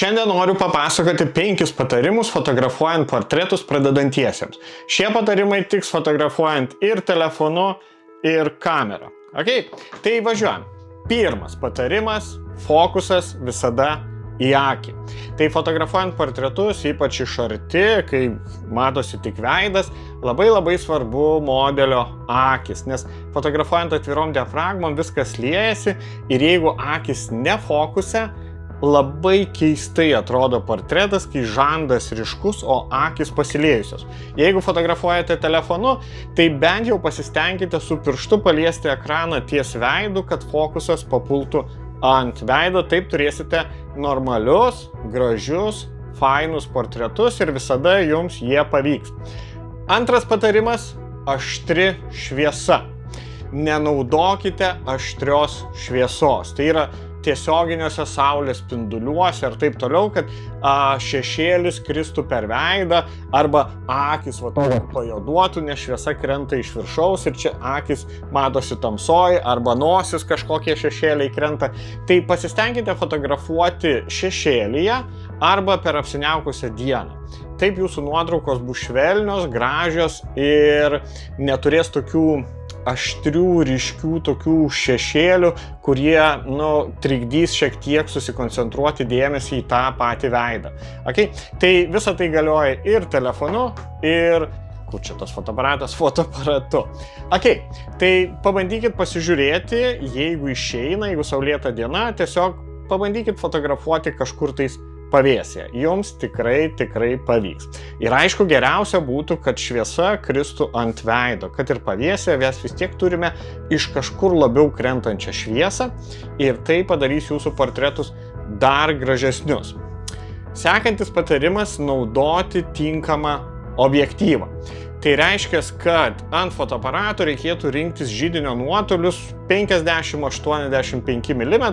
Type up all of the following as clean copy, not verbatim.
Šiandien noriu papasakoti 5 patarimus fotografuojant portretus pradedantiesiems. Šie patarimai tiks fotografuojant ir telefonu, ir kamerą. Okay? Tai važiuojam. Pirmas patarimas – fokusas visada į akį. Tai fotografuojant portretus, ypač iš arti, kai matosi tik veidas, labai svarbu modelio akis, nes fotografuojant atvirom diafragmom viskas liejasi ir jeigu akis ne fokuse, labai keistai atrodo portretas, kai žandas ryškus, o akis pasiliejusios. Jeigu fotografuojate telefonu, tai bent jau pasistengkite su pirštu paliesti ekraną ties veidu, kad fokusas papultų ant veido. Taip turėsite normalius, gražius, fainus portretus ir visada jums jie pavyks. Antras patarimas – aštri šviesa. Nenaudokite aštrios šviesos. Tai yra tiesioginiuose saulės spinduliuose ir taip toliau, kad šešėlis kristų per veidą arba akis pajuoduotų, nes šviesa krenta iš viršaus ir čia akis matosi tamsoj arba nosis kažkokie šešėliai krenta. Tai pasistengkite fotografuoti šešėlyje arba per apsiniaukusią dieną. Taip jūsų nuotraukos bus švelnios, gražios ir neturės tokių aštrių, ryškių tokių šešėlių, kurie trikdys šiek tiek susikoncentruoti dėmesį į tą patį veidą. Okay? Tai visa tai galioja ir telefonu, ir kur čia tas fotoaparatu. Okay. Tai pabandykit pasižiūrėti, jeigu išeina, jeigu saulėta diena, tiesiog pabandykit fotografuoti kažkur tais pavėsyje. Jums tikrai pavyks. Ir aišku, geriausia būtų, kad šviesa kristų ant veido, kad ir pavėsyje mes vis tiek turime iš kažkur labiau krentančią šviesą ir tai padarys jūsų portretus dar gražesnius. Sekantis patarimas – naudoti tinkamą objektyvą. Tai reiškia, kad ant fotoaparato reikėtų rinktis židinio nuotolius 50–85 mm,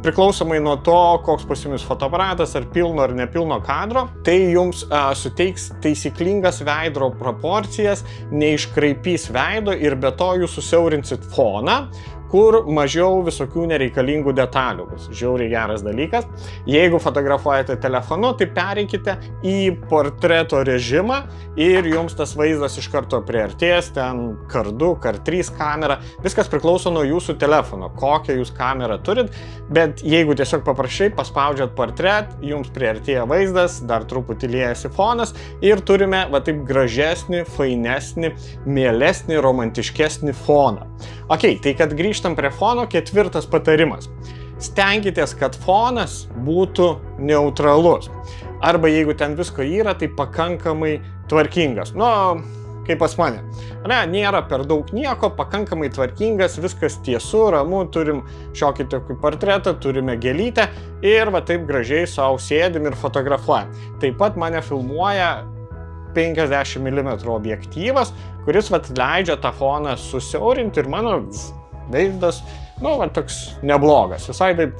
priklausomai nuo to, koks pas jumis fotoaparatas, ar pilno ar nepilno kadro. Tai jums suteiks taisyklingas veidro proporcijas, neiškraipys veido ir be to jūs susiaurinsit foną, kur mažiau visokių nereikalingų detalių bus. Žiauriai geras dalykas. Jeigu fotografuojate telefonu, tai pereikite į portreto režimą ir jums tas vaizdas iš karto priartės, ten kar2, kar3 kamera. Viskas priklauso nuo jūsų telefono, kokią jūs kamerą turit, bet jeigu tiesiog paprašai, paspaudžiat portret, jums priartėja vaizdas, dar truputį liejasi fonas ir turime va taip gražesnį, fainesnį, mielesnį, romantiškesnį foną. Okay, tai kad grįžtam prie fono, ketvirtas patarimas. Stenkitės, kad fonas būtų neutralus. Arba jeigu ten visko yra, tai pakankamai tvarkingas. Kaip pas mane. Nėra per daug nieko, pakankamai tvarkingas, viskas tiesu, ramu, turim šiokį tokį portretą, turime gėlytę ir va taip gražiai savo sėdim ir fotografuojam. Taip pat mane filmuoja 50 mm objektyvas, kuris leidžia tą foną susiaurinti ir mano vaizdas, toks neblogas, visai taip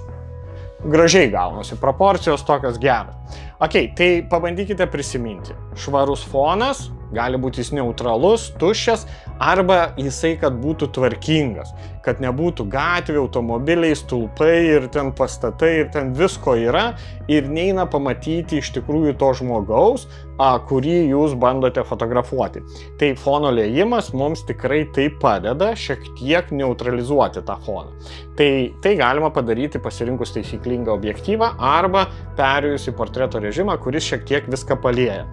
gražiai gaunasi, proporcijos tokios geros. Okay, tai pabandykite prisiminti. Švarus fonas, gali būti jis neutralus, tuščias, arba jisai, kad būtų tvarkingas, kad nebūtų gatvė, automobiliai, stulpai ir ten pastatai ir ten visko yra ir neina pamatyti iš tikrųjų to žmogaus, kurį jūs bandote fotografuoti. Tai fono liejimas mums tikrai tai padeda šiek tiek neutralizuoti tą foną. Tai galima padaryti pasirinkus taisyklingą objektyvą arba perėjus į portreto režimą, kuris šiek tiek viską palieja.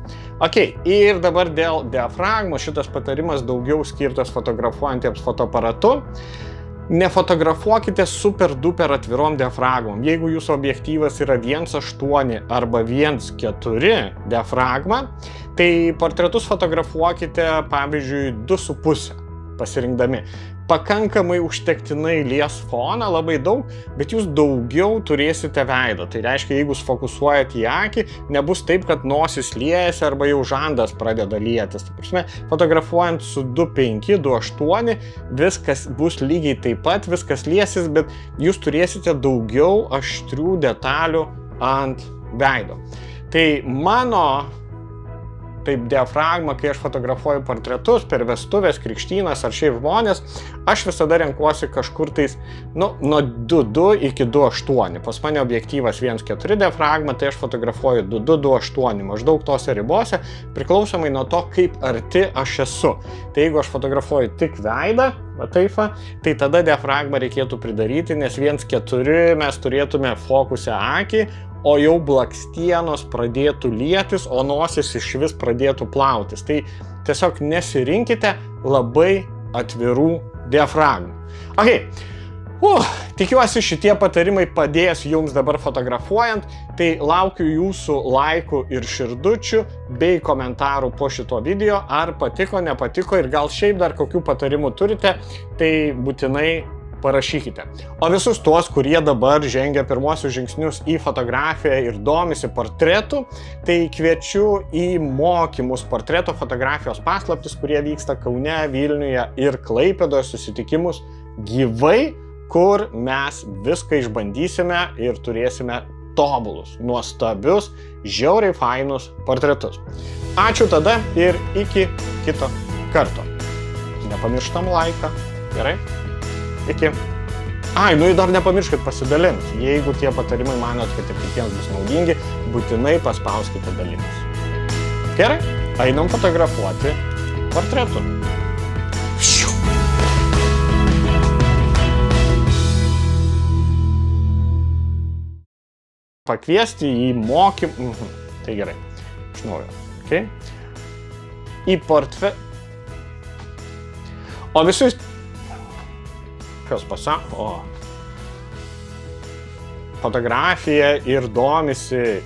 Okay, ir dabar dėl diafragmos šitas patarimas daugiau skirtas fotografuojantiems fotoaparatu. Nefotografuokite super duper atvirom diafragmom. Jeigu jūsų objektyvas yra 1.8 arba 1.4 diafragma, tai portretus fotografuokite pavyzdžiui 2.5 pasirinkdami. Pakankamai užtektinai lies foną, labai daug, bet jūs daugiau turėsite veidą. Tai reiškia, jeigu fokusuojat į akį, nebus taip, kad nosis liejasi arba jau žandas pradeda lietis. Fotografuojant su 2.5, 2.8, viskas bus lygiai taip pat, viskas liesis, bet jūs turėsite daugiau aštrių detalių ant veido. Tai mano taip diafragma, kai aš fotografuoju portretus per vestuvės, krikštynas ar šiaip žmonės, aš visada renkuosi kažkur tais, nuo 2.2 iki 2.8. Pas mane objektyvas 1.4 diafragma, tai aš fotografuoju 2.2, 2.8, maždaug tose ribose, priklausomai nuo to, kaip arti aš esu. Tai jeigu aš fotografuoju tik veidą, tai tada diafragmą reikėtų pridaryti, nes 1.4 mes turėtume fokuse akį, o jau blakstienos pradėtų lietis, o nosis iš vis pradėtų plautis. Tai tiesiog nesirinkite labai atvirų diafragmų. Tikiuosi šitie patarimai padės jums dabar fotografuojant, tai laukiu jūsų laikų ir širdučių bei komentarų po šito video, ar patiko, nepatiko ir gal šiaip dar kokių patarimų turite, tai būtinai parašykite. O visus tuos, kurie dabar žengia pirmuosius žingsnius į fotografiją ir domisi portretu, tai kviečiu į mokymus portreto fotografijos paslaptis, kurie vyksta Kaune, Vilniuje ir Klaipėdoje, susitikimus gyvai, kur mes viską išbandysime ir turėsime tobulus, nuostabius, žiauriai fainus portretus. Ačiū tada ir iki kito karto. Nepamirštam laiką. Gerai? Iki. Dar nepamirškit pasidalint. Jeigu tie patarimai manot, kad ir kitiems bus naudingi, būtinai paspauskite dalintis. Gerai? Einam fotografuoti portretų. Pakviesti į mokymą. Tai gerai. Iš naujo. Okay. Į O visus... Kas pasako? Fotografija ir domisi...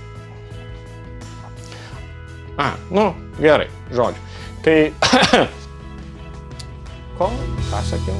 Gerai, žodžiu. Tai... Ką sakiau?